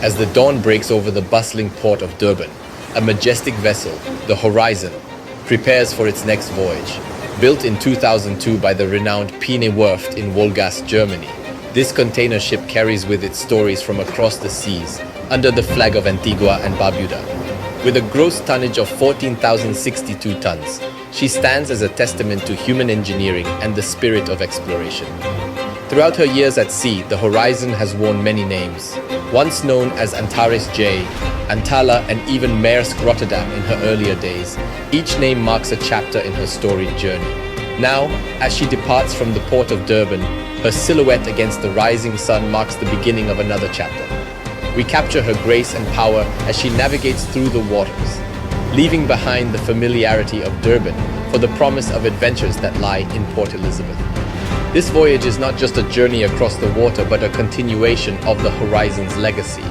as the dawn breaks over the bustling port of Durban. A majestic vessel, the Horizon, prepares for its next voyage. Built in 2002 by the renowned Pine Werft in Wolgast, Germany, this container ship carries with it stories from across the seas, under the flag of Antigua and Barbuda. With a gross tonnage of 14,062 tons, she stands as a testament to human engineering and the spirit of exploration. Throughout her years at sea, the Horizon has worn many names. Once known as Antares J, Antala, and even Maersk Rotterdam in her earlier days, each name marks a chapter in her storied journey. Now, as she departs from the port of Durban, her silhouette against the rising sun marks the beginning of another chapter. We capture her grace and power as she navigates through the waters, leaving behind the familiarity of Durban for the promise of adventures that lie in Port Elizabeth. This voyage is not just a journey across the water, but a continuation of the Horizon's legacy.